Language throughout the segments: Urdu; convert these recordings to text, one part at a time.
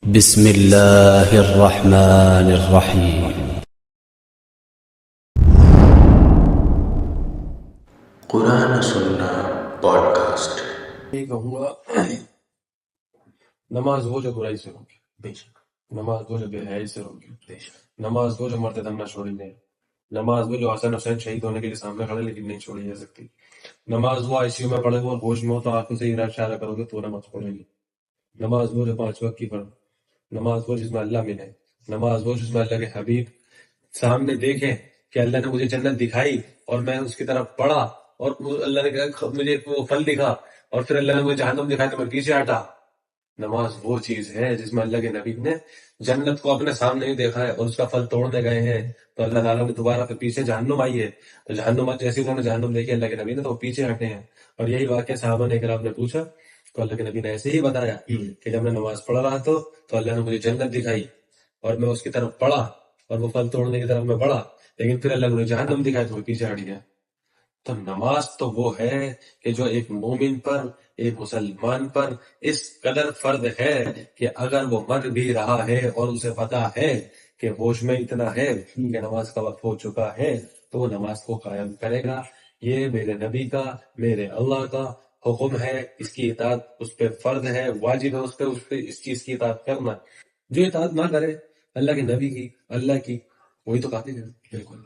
بسم اللہ الرحمن الرحیم۔ قرآن سننا پوڈ کاسٹ۔ یہی کہوں گا، نماز وہ جو برائی سے روکے، بے شک نماز وہ جو بے حیائی سے روکے، بے شک نماز وہ جو مرتے دم نہ چھوڑی دے، نماز وہ جو حسن حسین شہید ہونے کے لیے سامنے کھڑے لیکن نہیں چھوڑی جا سکتی، نماز وہ ICU میں پڑے ہو اور ہوش میں ہو تو آنکھوں سے اشارہ کرو گے تو نماز پڑھے گی، نماز وہ جو 5 وقت کی پڑھو، نماز وہ جس میں اللہ ملے، نماز وہ جس میں اللہ کے حبیب سامنے دیکھے کہ اللہ نے مجھے جنت دکھائی اور میں اس کی طرف پڑھا اور اللہ نے کہا مجھے وہ پھل دکھا اور پھر اللہ نے مجھے جہنم دکھایا تو میں پیچھے ہٹا۔ نماز وہ چیز ہے جس میں اللہ کے نبی نے جنت کو اپنے سامنے ہی دیکھا ہے اور اس کا پھل توڑنے گئے ہیں تو اللہ تعالیٰ نے دوبارہ پھر پیچھے جہنم آئی ہے تو جہنم جیسے انہوں نے جہنم دیکھی اللہ کے نبی نے تو وہ پیچھے ہٹے ہیں، اور یہی واقعہ صحابہ نے کرام نے پوچھا تو اللہ کے نبی نے ایسے ہی بتایا کہ جب میں نماز پڑھ رہا تو اللہ نے مجھے جنت دکھائی اور میں اس کی طرف پڑھا اور وہ پھل توڑنے کی طرف میں بڑھا، لیکن پھر اللہ نے مجھے جہنم دکھائی تو میں پیچھے ہٹ گیا۔ تو نماز تو وہ ہے کہ جو ایک مومن پر، ایک مسلمان پر اس قدر فرض ہے کہ اگر وہ مر بھی رہا ہے اور اسے پتا ہے کہ ہوش میں اتنا ہے کہ نماز کا وقت ہو چکا ہے تو وہ نماز کو قائم کرے گا۔ یہ میرے نبی کا، میرے اللہ کا حکم ہے، اس کی اطاعت اس پہ فرض ہے، واجب ہے اس پہ اس چیز کی اطاعت کرنا۔ جو اطاعت نہ کرے اللہ کے نبی کی، اللہ کی، وہی تو کافی ہے۔ بالکل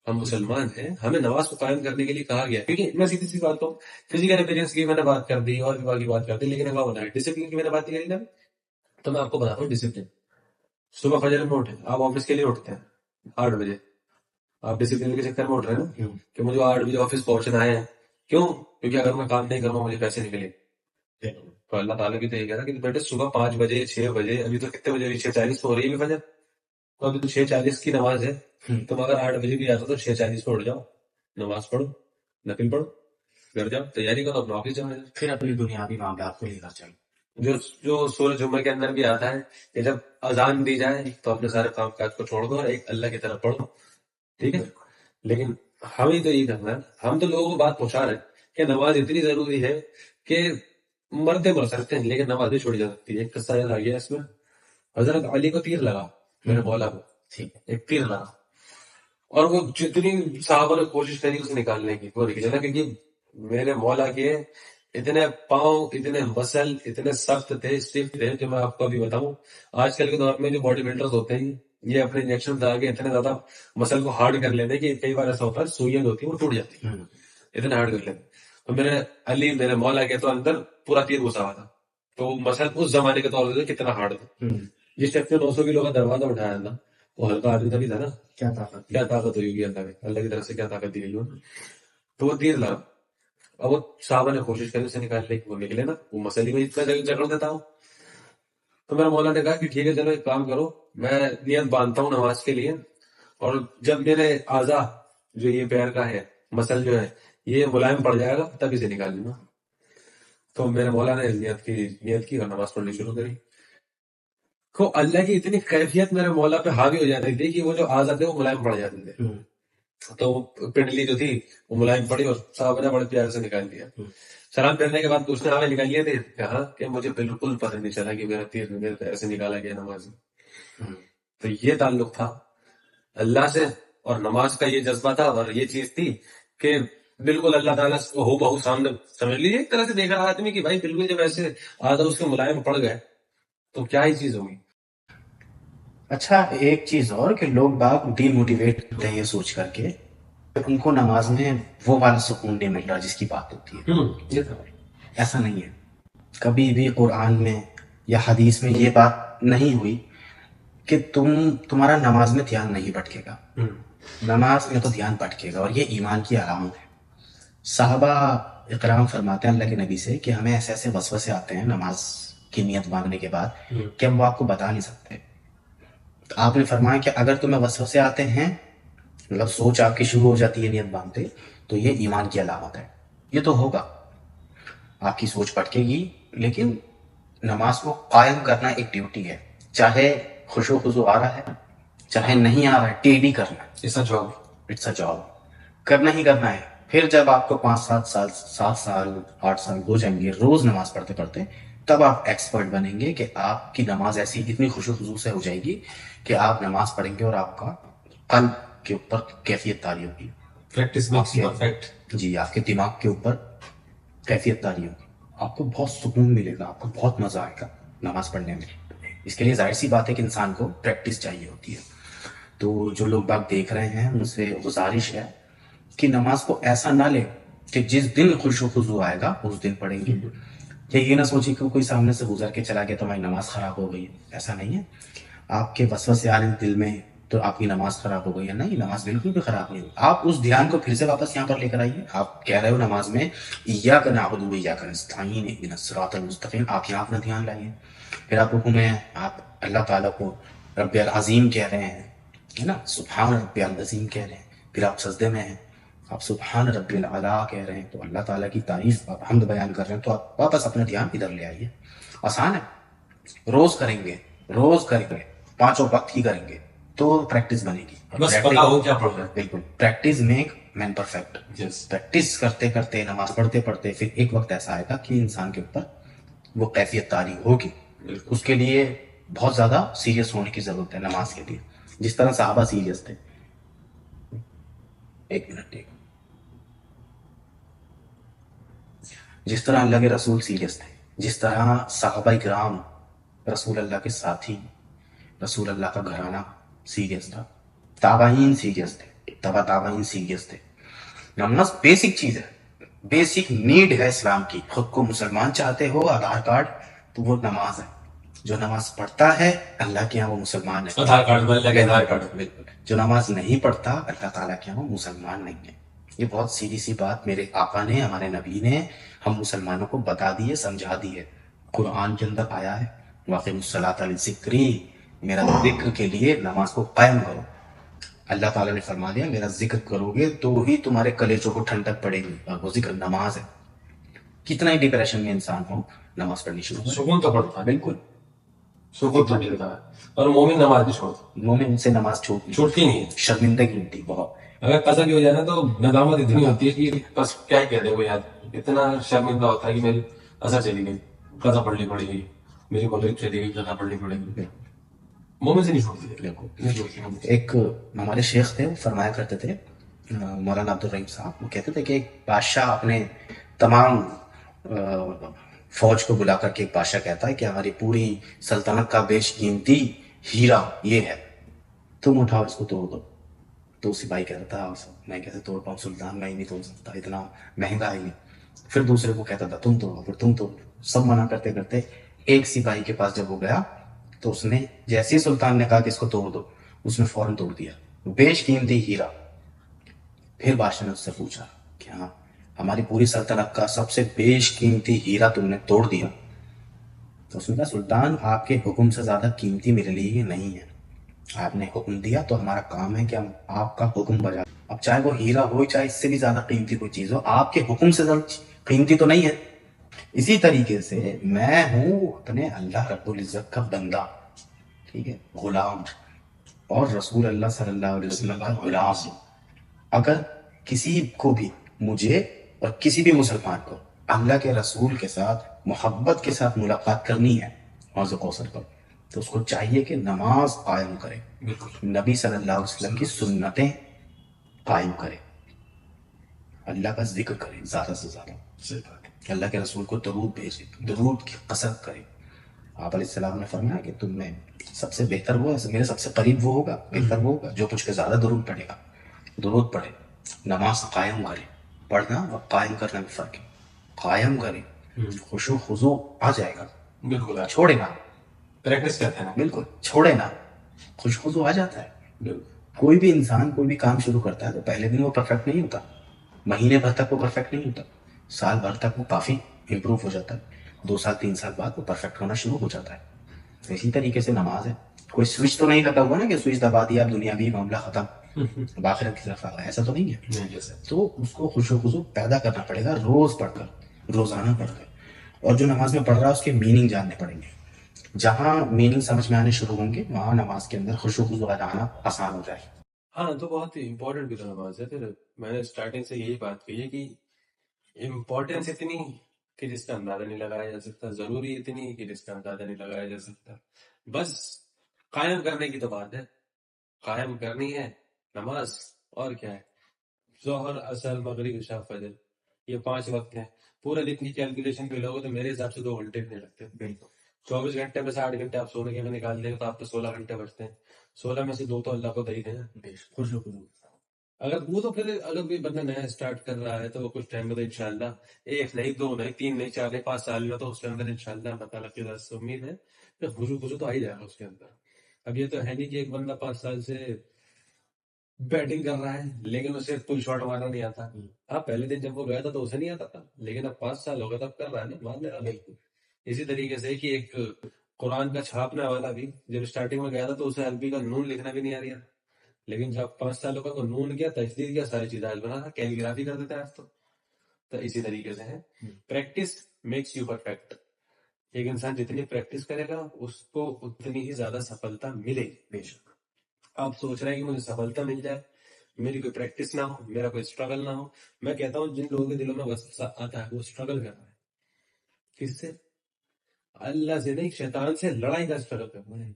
ہم مسلمان ہیں، ہمیں نماز کو قائم کرنے کے لیے کہا گیا، کیونکہ میں سیدھی سی بات کہوں، فزیکل اپیرنس کی میں نے بات کر دی اور بھی باقی بات کر دی، لیکن اللہ بتا ہے ڈسپلن کی میں نے بات نہیں کری نا، تو میں آپ کو بتاتا ہوں ڈسپلن۔ صبح فجر میں اٹھے، آپ آفس کے لیے اٹھتے ہیں 8 بجے، آپ ڈسپلن کے چکر میں اٹھ رہے ہیں نا کہ مجھے 8 بجے آفس پہنچنا ہے، کیوں؟ کیونکہ اگر میں کام نہیں کروں مجھے پیسے نکلیں، تو اللہ تعالیٰ بھی تو یہ کہہ رہا کہ بیٹے صبح 5 بجے 6 بجے، ابھی تو کتنے بجے ہوئی 6:40 ہو رہی ہے فجر، تو ابھی تو 6:40 کی نماز ہے، تم اگر 8 بجے بھی آتا تو 6:40 پہ اٹھ جاؤ، نماز پڑھو، نفل پڑھو، گھر جاؤ، تیاری کرو، اپنا آفس جاؤ۔ پھر اپنی دنیاوی معاملات کو لے کر چلو۔ جو سورہ جمعہ کے اندر بھی آتا ہے کہ جب اذان دی جائے تو اپنے سارے کام کاج کو چھوڑ دو اور ایک اللہ کی طرف پڑھو، ٹھیک ہے؟ لیکن ہمیں تو یہی کرنا ہے، ہم تو لوگوں کو بات پہنچا رہے ہیں کہ نماز اتنی ضروری ہے کہ مرتے مر سکتے ہیں لیکن نماز نہیں چھوڑی جا سکتی۔ ایک قصہ یاد آ گیا اس میں، حضرت علی کو تیر لگا، میرے مولا کو ایک تیر لگا، اور وہ جتنی صحابہ نے کوشش کری اسے نکالنے کی وہ نکلے نا، کیونکہ میرے مولا کے اتنے پاؤں، اتنے مسل اتنے سخت تھے، اسٹیف تھے، جو میں آپ کو ابھی بتاؤں آج کل کے دور میں جو باڈی بلڈرز ہوتے ہیں یہ اپنے انجیکشن ڈال کے اتنے زیادہ مسل کو ہارڈ کر لیتے ہیں کہ کئی بار ایسا ہوتا ہے سوئیاں ہوتی ہیں وہ ٹوٹ جاتی ہیں، اتنے ہارڈ کر لیتے ہیں۔ تو میرے علی، میرے مولا کے تو اندر پورا تیر گھسا ہوا تھا، تو وہ مسل اس زمانے کے طور سے کتنا ہارڈ تھا۔ جس شخص نے 900 کلو کا دروازہ اٹھایا تھا وہ ہلکا آدمی تبھی تھا نا، کیا طاقت ہوئی ہوگی اللہ کی، اللہ کی طرف سے کیا طاقت دی گئی ہو، تو وہ تیر لگا، اور وہ صحابہ نے کوشش کری اسے نکالنے کی، وہ نکلے نا، وہ مسئلے میں اتنا جکڑ دیتا ہوں۔ تو میرا مولا نے کہا کہ ٹھیک ہے چلو ایک کام کرو، میں نیت باندھتا ہوں نماز کے لیے، اور جب میرے اعضا جو یہ پیر کا ہے مسل جو ہے یہ ملائم پڑ جائے گا تب اسے نکال لوں گا۔ تو میرے مولا نے نیت کی اور نماز پڑھنی شروع کری۔ کو اللہ کی اتنی کیفیت میرے مولا پہ حاوی ہو جاتی تھی کہ وہ جو اعضا تھے وہ ملائم پڑ جاتے تھے، تو پنڈلی جو تھی وہ ملائم پڑی اور صحابہ نے بڑے پیار سے نکال دیا۔ سلام پھیرنے کے بعد اس نے ہمیں نکال لیے تھے، کہا کہ مجھے بالکل پتہ نہیں چلا کہ میرا تیر میرے پیر سے نکالا گیا نماز میں۔ تو یہ تعلق تھا اللہ سے، اور نماز کا یہ جذبہ تھا اور یہ چیز تھی کہ بالکل اللہ تعالیٰ کو ہو بہو سامنے، سمجھ لیجیے ایک طرح سے دیکھ رہا آدمی کہ بھائی بالکل جب ایسے آدھا اس کے ملائم پڑ گئے تو کیا ہی چیز ہوگی۔ اچھا ایک چیز اور کہ لوگ باگ ڈی موٹیویٹ ہوتے ہیں یہ سوچ کر کے ان کو نماز میں وہ والا سکون نہیں مل رہا جس کی بات ہوتی ہے، یہ تھا ایسا نہیں ہے۔ کبھی بھی قرآن میں یا حدیث میں یہ بات نہیں ہوئی کہ تمہارا نماز میں دھیان نہیں بھٹکے گا، نماز میں تو دھیان بھٹکے گا، اور یہ ایمان کی علامت ہے۔ صحابہ اکرام فرماتے ہیں اللہ کے نبی سے کہ ہمیں ایسے ایسے وسوسے آتے ہیں نماز کی نیت مانگنے کے بعد کہ ہم وہ آپ کو بتا نہیں سکتے۔ تو آپ نے فرمایا کہ اگر تمہیں وسوسے آتے ہیں، مطلب سوچ آپ کی شروع ہو جاتی ہے نیت مانگتے، تو یہ ایمان کی علامت ہے، یہ تو ہوگا، آپ کی سوچ بھٹکے گی، لیکن نماز کو قائم کرنا ایک ڈیوٹی ہے، چاہے خوشو خضو آ رہا ہے چاہے نہیں آ رہا ہے، ٹیڑھی کرنا ہے، ایسا جواب اٹس اے جاب، کرنا ہی کرنا ہے۔ پھر جب آپ کو 5 7 سال 7 سال 8 سال ہو جائیں گے روز نماز پڑھتے پڑھتے، تب آپ ایکسپرٹ بنیں گے کہ آپ کی نماز ایسی اتنی خوشو خضو سے ہو جائے گی کہ آپ نماز پڑھیں گے اور آپ کا قلب کے اوپر کیفیت طاری ہوگی. Practice makes perfect. جی آپ کے دماغ کے اوپر کیفیت طاری ہوگی. آپ کو بہت سکون ملے گا, آپ کو بہت مزہ آئے گا نماز پڑھنے میں. اس کے لیے ظاہر سی بات ہے کہ انسان کو پریکٹس چاہیے ہوتی ہے. تو جو لوگ باغ دیکھ رہے ہیں ان سے گزارش ہے کہ نماز کو ایسا نہ لیں کہ جس دن خوش و خضو آئے گا اس دن پڑھیں گے. یہ نہ سوچیں کہ کوئی سامنے سے گزر کے چلا گیا تو ہماری نماز خراب ہو گئی. ایسا نہیں ہے. آپ کے وسوسے آ رہے ہیں دل میں تو آپ کی نماز خراب ہو گئی ہے؟ نہیں, نماز بالکل بھی خراب نہیں ہوئی. آپ اس دھیان کو پھر سے واپس یہاں پر لے کر آئیے. آپ کہہ رہے ہو نماز میں ایاک نعبد و ایاک نستعین اہدنا الصراط المستقیم, آپ یہاں اپنا دھیان لائیے. پھر آپ حکم ہے, آپ اللہ تعالیٰ کو رب العظیم کہہ رہے ہیں, ہے نا, سبحان رب العظیم کہہ رہے ہیں. پھر آپ سجدے میں ہیں, آپ سبحان رب الاعلیٰ کہہ رہے ہیں, تو اللہ تعالیٰ کی تعریف آپ حمد بیان کر رہے ہیں, تو آپ واپس اپنا دھیان ادھر لے آئیے. آسان ہے, روز کریں گے, روز کریں گے, 5 وقت ہی کریں گے تو پریکٹس بنے گی. بس پتا ہو کیا پڑھ رہے ہیں. بالکل, practice make man perfect. Practice کرتے کرتے, نماز پڑھتے پڑھتے پھر ایک وقت ایسا آئے گا کہ انسان کے اوپر وہ کیفیت طاری ہوگی. اس کے لیے بہت زیادہ سیریس ہونے کی ضرورت ہے نماز کے لیے, جس طرح صحابہ سیریس تھے. ایک منٹ, جس طرح اللہ کے رسول سیریس تھے, جس طرح صحابہ کرام رسول اللہ کے ساتھی, رسول اللہ کا گھرانہ سیریس تھا, تابعین سیریس تھے, تبع تابعین سیریس تھے. نماز بیسک چیز ہے, بیسک نیڈ ہے اسلام کی. خود کو مسلمان چاہتے ہو, آدھار کارڈ, تو وہ نماز ہے. جو نماز پڑھتا ہے اللہ کے یہاں وہ مسلمان ہے. آدھار کارڈ میں اللہ کے آدھار کارڈ. بالکل. جو نماز نہیں پڑھتا اللہ تعالیٰ کے یہاں وہ مسلمان نہیں ہے. یہ بہت سیدھی سی بات میرے آقا نے, ہمارے نبی نے ہم مسلمانوں کو بتا دی ہے, سمجھا دی ہے. قرآن کے اندر آیا ہے, واقعی الصلاۃ لذکری, میرا ذکر کے لیے نماز کو قائم کرو. اللہ تعالیٰ نے فرما دیا میرا ذکر کرو گے تو ہی تمہارے کلیجوں کو ٹھنڈک پڑے گی, اور وہ ذکر نماز ہے. کتنا ہی ڈپریشن میں انسان ہو, نماز پڑھنی شروع کرے. سکون تو پڑتا ہے, بالکل سکون تو ملتا ہے. اور مومن نماز نہیں چھوڑتا, مومن سے نماز چھوٹتی نہیں ہے. شرمندگی ہوتی بہت. اگر قضا بھی ہو جائے نا تو ندامت اتنی ہوتی ہے کہ بس کیا ہی کہہ دے وہ, یار اتنا شرمندہ ہوتا ہے کہ میری قضا چلی گئی, قضا پڑھنی پڑے گی, میری مغرب چلی گئی, قضا پڑھنی پڑے گی. مومن سے نہیں چھوڑتی. ایک ہمارے شیخ تھے, وہ فرمایا کرتے تھے, مولانا عبد الرحیم صاحب, وہ کہتے تھے کہ ایک بادشاہ اپنے تمام فوج کو بلا کر کے ایک بادشاہ کہتا ہے کہ ہماری پوری سلطنت کا بیش قیمتی ہیرا یہ ہے, تم اٹھاؤ اس کو توڑ دو. تو سپاہی کہتا تھا میں کیسے توڑ پاؤں سلطان, میں ہی نہیں توڑ سکتا, اتنا مہنگا ہے یہ. پھر دوسرے کو کہتا تھا تم توڑو, پھر تم توڑو. سب منع کرتے کرتے ایک سپاہی کے پاس جب وہ گیا تو اس نے جیسے ہی سلطان نے کہا کہ اس کو توڑ دو, اس نے فوراً توڑ دیا, بیش قیمتی ہیرا. پھر بادشاہ نے اس سے پوچھا کہ ہاں ہماری پوری سلطنت کا سب سے بیش قیمتی ہیرا تم نے توڑ دیا. تو اس نے کہا سلطان آپ کے حکم سے زیادہ قیمتی میرے لیے یہ نہیں ہے, آپ نے حکم دیا تو ہمارا کام ہے کہ ہم آپ کا حکم بجا. اب چاہے وہ ہیرا ہو, چاہے اس سے بھی زیادہ قیمتی کوئی چیز ہو, آپ کے حکم سے زیادہ قیمتی تو نہیں ہے. اسی طریقے سے میں ہوں اپنے اللہ رب العزت کا بندہ, ٹھیک ہے, غلام, اور رسول اللہ صلی اللہ علیہ وسلم کا غلام. اگر کسی کو بھی, مجھے اور کسی بھی مسلمان کو اللہ کے رسول کے ساتھ محبت کے ساتھ ملاقات کرنی ہے حوض کوثر پر, تو اس کو چاہیے کہ نماز قائم کرے, نبی صلی اللہ علیہ وسلم کی سنتیں قائم کرے, اللہ کا ذکر کرے زیادہ سے زیادہ, اللہ کے رسول کو درود بھیجے, درود کی کثرت کرے. آپ علیہ السلام نے فرمایا کہ تم میں سب سے بہتر وہ ہے, میرے سب سے قریب وہ ہوگا, بہتر وہ ہوگا جو مجھ پہ زیادہ درود پڑھے گا. درود پڑھے, نماز قائم کرے. پڑھنا اور قائم کرنا میں فرق ہے. قائم کرے, خشوع خضوع آ جائے گا, بالکل چھوڑے نا, پریکٹس کرتے ہیں, بالکل چھوڑے نا, خشوع خضوع آ جاتا ہے. کوئی بھی انسان کوئی بھی کام شروع کرتا ہے تو پہلے دن وہ پرفیکٹ نہیں ہوتا, مہینے بھر تک وہ پرفیکٹ نہیں ہوتا, سال بھر تک وہ کافی امپروو ہو جاتا ہے, 2 سال 3 سال بعد وہ پرفیکٹ ہونا شروع ہو جاتا ہے. اسی طریقے سے نماز ہے, کوئی سوئچ تو نہیں لگا ہوا نا کہ سوئچ دبا دیا دنیا بھی معاملہ ختم, آخرت کی طرف آ گیا, ایسا تو نہیں ہے. تو اس کو خشوع خضوع پیدا کرنا پڑے گا, روز پڑھ کر, روزانہ پڑھ کر. اور جو نماز میں پڑھ رہا ہے اس کے میننگ جاننے پڑیں گے. جہاں میننگ سمجھ میں آنے شروع ہوں گے وہاں نماز کے اندر خشوع خضوع آنا آسان ہو جائے. ہاں تو بہت امپورٹنٹ بھی تو نماز ہے. پھر میں نے اسٹارٹنگ سے یہی بات کہی ہے کہ امپورٹینس اتنی کہ جس کا اندازہ نہیں لگایا جا سکتا، ضروری اتنی ہے کہ جس کا اندازہ نہیں لگایا جا سکتا. بس قائم کرنے کی تو بات ہے، قائم کرنی ہے نماز، اور کیا ہے. ظہر، عصر، مغرب، عشاء، فجر، یہ 5 وقت ہیں. پورے دن کی کیلکولیشن بھی لوگے تو میرے حساب سے 2 گھنٹے بھی نہیں لگتے. بالکل 24 گھنٹے میں سے 8 گھنٹے آپ سونے کے میں نکال دیں تو آپ کو 16 گھنٹے بچتے ہیں. 16 میں سے 2 تو اللہ کو دے ہی دیں. خوش ہو. اگر وہ تو پھر اگر کوئی بندہ نیا اسٹارٹ کر رہا ہے تو وہ کچھ ٹائم میں تو انشاءاللہ 1 نہیں 2 نہیں 3 نہیں 4 نہیں 5 سال میں تو اس کے اندر انشاءاللہ اللہ تعالیٰ کی رضا سے امید ہے کہ خشوع تو آ ہی جائے گا اس کے اندر. اب یہ تو ہے نہیں کہ ایک بندہ 5 سال سے بیٹنگ کر رہا ہے لیکن اسے کوئی شاٹ مارنا نہیں آتا. ہاں پہلے دن جب وہ گیا تھا تو اسے نہیں آتا تھا، لیکن اب 5 سال ہو گئے تب کر رہا ہے نا، مان لے رہا. اسی طریقے سے کہ ایک قرآن کا چھاپنے والا بھی جب اسٹارٹنگ میں گیا تھا تو اسے عربی کا نون لکھنا بھی نہیں آ رہا، لیکن جب 5 سالوں کا تو نون کیا، تجدید کیا، ساری چیزیں بنا تھا، کیلیگرافی کر دیتا ہے آج تو اسی طریقے سے ہے. Practice makes you perfect. ایک انسان جتنی پریکٹس کرے گا اس کو اتنی ہی زیادہ سفلتا ملے گی. بے شک. آپ سوچ رہے ہیں کہ مجھے سفلتا مل جائے، میری کوئی پریکٹس نہ ہو، میرا کوئی اسٹرگل نہ ہو. میں کہتا ہوں جن لوگوں کے دلوں میں غصہ آتا ہے وہ اسٹرگل کر رہا ہے. کس سے؟ اللہ سے نہیں، شیطان سے لڑائی کا اسٹرگل کر رہا ہے.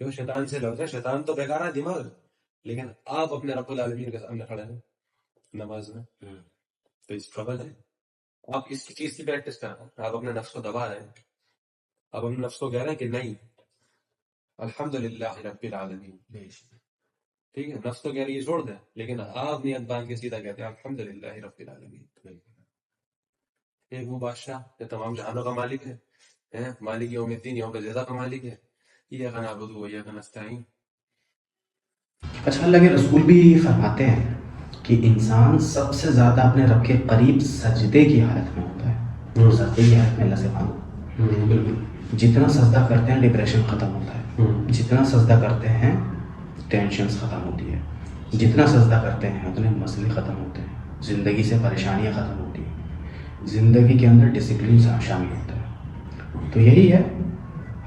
کہ وہ شیطان سے لڑ رہا ہے. شیطان تو بیکار ہے دماغ، لیکن آپ اپنے رب العالمین کے سامنے کھڑے ہیں نماز میں تو اسٹرگل ہے. آپ اس چیز کی پریکٹس کر رہے ہیں، آپ اپنے نفس کو دبا رہے ہیں، آپ اپنے نفس کو کہہ رہے ہیں کہ نہیں الحمدللہ رب العالمین. ٹھیک ہے، نفس تو کہہ رہی ہے چھوڑ دیں، لیکن آپ نیت باندھ کے سیدھا کہتے ہیں الحمدللہ رب العالمین. ایک وہ بادشاہ جو تمام جہانوں کا مالک ہے، مالک یوم الدین، یوم الجزا کا مالک ہے. ایاک نعبد و ایاک نستعین. اچھا، اللہ کے رسول بھی فرماتے ہیں کہ انسان سب سے زیادہ اپنے رب کے قریب سجدے کی حالت میں ہوتا ہے. سجدے کی حالت میں اللہ سے مانگو. جتنا سجدہ کرتے ہیں ڈپریشن ختم ہوتا ہے، جتنا سجدہ کرتے ہیں ٹینشنز ختم ہوتی ہے، جتنا سجدہ کرتے ہیں اتنے مسئلے ختم ہوتے ہیں، زندگی سے پریشانیاں ختم ہوتی ہیں، زندگی کے اندر ڈسپلن شامل ہوتا ہے. تو یہی ہے،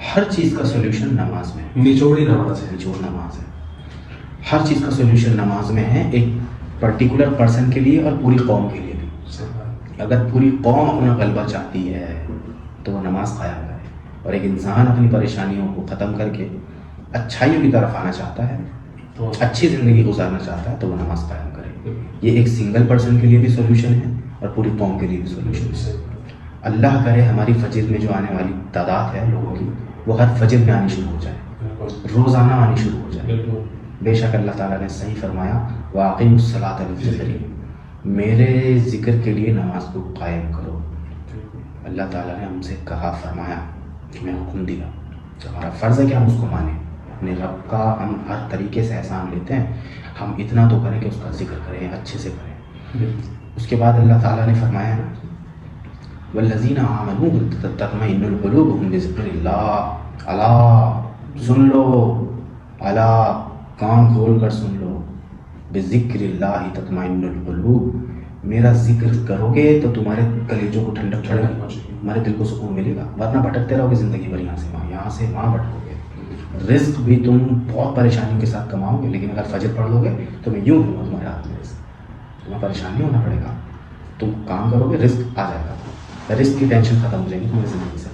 ہر چیز کا سولوشن نماز میں ہے. نچوڑی نماز ہے. نچوڑ نماز ہے. ہر چیز کا سولوشن نماز میں ہے، ایک پرٹیکولر پرسن کے لیے اور پوری قوم کے لیے بھی. اگر پوری قوم اپنا غلبہ چاہتی ہے تو وہ نماز قائم کرے، اور ایک انسان اپنی پریشانیوں کو ختم کر کے اچھائیوں کی طرف آنا چاہتا ہے، اچھی زندگی گزارنا چاہتا ہے تو وہ نماز قائم کرے. یہ ایک سنگل پرسن کے لیے بھی سولوشن ہے اور پوری قوم کے لیے بھی سولوشن ہے. اللہ کرے ہماری فجر میں جو آنے والی تعداد ہے لوگوں کی، وہ ہر فجر میں آنی شروع ہو جائے، روزانہ آنی شروع ہو جائے. بے شک اللہ تعالیٰ نے صحیح فرمایا وَأَقِیمُوا الصَّلَاةَ لِذِکْرِی، میرے ذکر کے لیے نماز کو قائم کرو. اللہ تعالیٰ نے ہم سے کہا، فرمایا، ہمیں حکم دیا. ہمارا فرض ہے کہ ہم اس کو مانیں. اپنے رب کا ہم ہر طریقے سے احسان لیتے ہیں، ہم اتنا تو کریں کہ اس کا ذکر کریں، اچھے سے کریں. اس کے بعد اللہ تعالیٰ نے فرمایا وَالَّذِينَ آمَنُوا تَطْمَئِنُّ قُلُوبُهُم بِذِکْرِ اللَّهِ. اللہ سن لو، اللہ کان کھول کر سن لو، بذکر اللہ تطمئن القلوب، میرا ذکر کرو گے تو تمہارے کلیجوں کو ٹھنڈک چڑھے گی، تمہارے دل کو سکون ملے گا. ورنہ بھٹکتے رہو گے زندگی بھر، یہاں سے وہاں بھٹکو گے. رزق بھی تم بہت پریشانیوں کے ساتھ کماؤ گے، لیکن اگر فجر پڑھ لو گے تو میں یوں ہوں گا تمہارے ہاتھ میں رزق. تمہیں پریشان نہیں ہونا پڑے گا، تم کام کرو گے رزق آ جائے گا. رزق کی ٹینشن ختم ہو جائے گی تمہاری زندگی سے.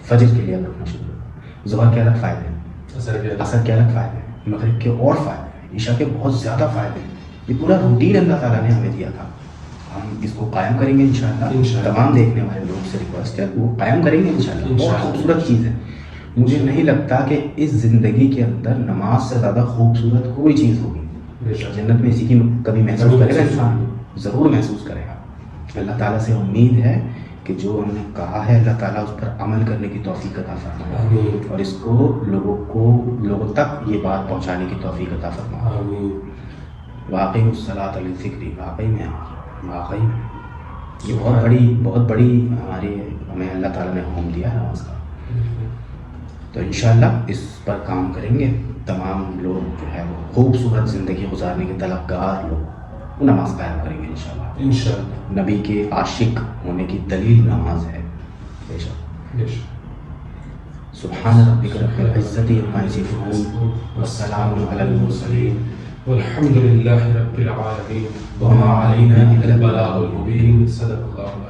فجر کے لیے اگر اٹھنا شروع کرو. ظہر کے الگ فائدے ہیں، عصر کے الگ فائدے ہیں، مغرب کے اور فائدے ہیں، عشاء کے بہت زیادہ فائدے ہیں. یہ پورا روٹین اللہ تعالیٰ نے ہمیں دیا تھا. ہم اس کو قائم کریں گے انشاءاللہ. تمام دیکھنے والے لوگ سے ریکویسٹ ہے وہ قائم کریں گے انشاءاللہ. بہت خوبصورت چیز ہے. مجھے نہیں لگتا کہ اس زندگی کے اندر نماز سے زیادہ خوبصورت کوئی چیز ہوگی. جنت میں اسی کی کبھی محسوس کرے گا انسان، ضرور محسوس کرے گا. اللہ تعالیٰ سے امید ہے کہ جو ہم نے کہا ہے اللہ تعالیٰ اس پر عمل کرنے کی توفیق عطا فرمائے، اور اس کو لوگوں تک یہ بات پہنچانے کی توفیق عطا فرمائے. واقعی الصلاۃ للذکر، واقعی میں یہ بہت بڑی ہمیں اللہ تعالیٰ نے حکم دیا ہے نماز کا. تو انشاءاللہ اس پر کام کریں گے. تمام لوگ جو ہے وہ خوبصورت زندگی گزارنے کے طلبگار لوگ وہ نماز قائم کریں گے انشاءاللہ. نبی کے عاشق ہونے کی دلیل نماز ہے. بے شک. سبحان ربک رب العزت عما یصفون والسلام علی المرسلین والحمد للہ رب العالمین وما علینا الا البلاغ المبین. صدق اللہ.